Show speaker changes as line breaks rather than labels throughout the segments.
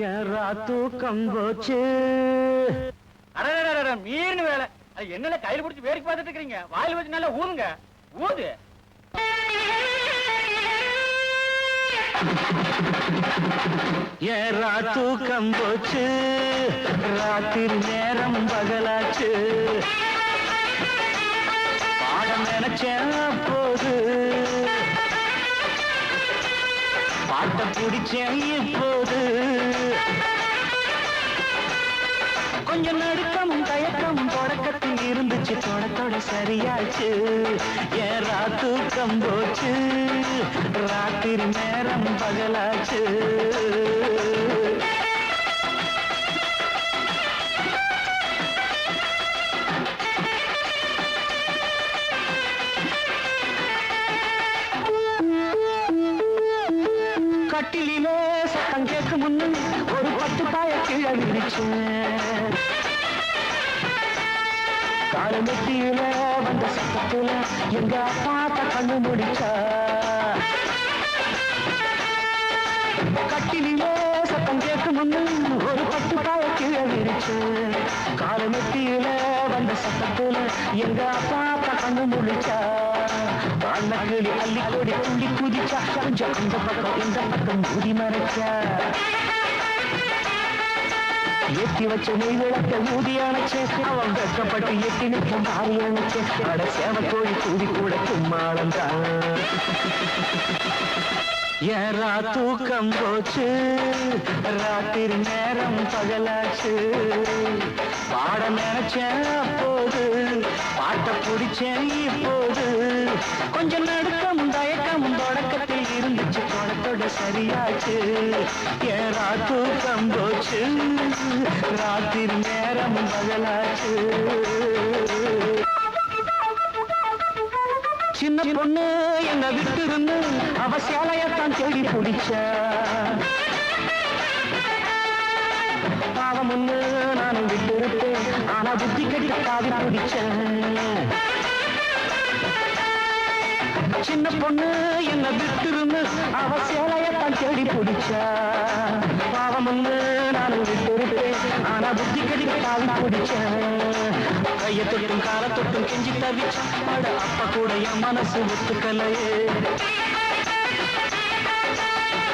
ஏறா தூக்கம் போச்சு.
மீன் வேலை என்னல கையில் பிடிச்சி வேடிக்கை பார்த்துட்டு இருக்கீங்க? வாயில் வச்சு நல்லா ஊதுங்க, ஊது.
ஏறா தூக்கம் போச்சு, ராத்திரி நேரம் பகலாச்சு. பாடம் நினைச்சேன் போது, பாட்ட பிடிச்சேன் இப்போது. கொஞ்சம் நடுக்கமும் தயக்கமும் தொடக்கத்தில் இருந்துச்சு, தொடத்தோட சரியாச்சு. ஏறா தூக்கம் போச்சு, ராத்திரி நேரம் பகலாச்சு. கட்டிலே சத்தம் கேட்கும் முன்னு ஒரு 10 பாய கீழே விரிச்சேன். காலமெட்டியில வந்த சத்தத்துல எங்க அப்பாத்த கண்ணு முடிச்சா. கட்டிலே சத்தம் கேட்கும் முன்னு ஒரு 10 பாய கீழே விரிச்சேன். காலமெட்டியில வந்த சத்தத்துல எங்க அப்பாத்த கண்ணு முடிச்சா. அண்ணக்கிளி அள்ளி கொடி துள்ளி குதிச்சா, கொஞ்சம் இந்த பக்கம் இந்த பக்கம் ஊதி மறைச்சா. எத்தி வச்ச நெய் விளக்க ஊதி அணைச்சேன், அவன் வெக்கப்பட்டு எட்டி நிற்கும் மாறி அணைச்சேன். அட சேவக்கோழி கூடி கூட கும்மாளந்தான். ஏறா தூக்கம் போச்சு, ராத்திரி நேரம் பகலாச்சு. பாட நினைச்சேன் அப்போது, பாட்ட பிடிச்சேன் இப்போது. கொஞ்சம் நடுக்கமும் தயக்கமும் தொடக்கத்தில் இருந்துச்சு, தொடத்தோட சரியாச்சு. ஏறா தூக்கம் போச்சு, ராத்திரி நேரம் பகலாச்சு. சின்ன பொண்ணு என்ன விட்டு இருந்து அவ சேலையத்தான் தேடி பிடிச்ச. பாவம் முன்னு நானும் விட்டு இருப்பேன், ஆனா புத்தி கட்டி காவி பிடிச்சேன். சின்ன பொண்ணு என்ன விட்டு இருந்து அவ சேலையத்தான் தேடி பிடிச்ச. பாவம் முன்னு நானும் விட்டு இருப்பேன், ஆனா புத்தி கட்டி காவி பிடிச்சேன். கைய தொட்டும் கால தொட்டும் கெஞ்சி தவிச்ச, அட அப்ப கூட என் மனசு ஒத்துக்கலையே.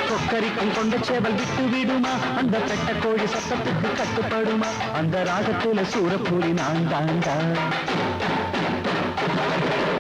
கொக்கரிக்கும் கொண்ட சேவல் விட்டு விடுமா, அந்த பெட்ட கோழி சத்தத்துக்கு கட்டுப்படுமா? அந்த ராகத்துல சூரப்பூரி நான் தாண்டா.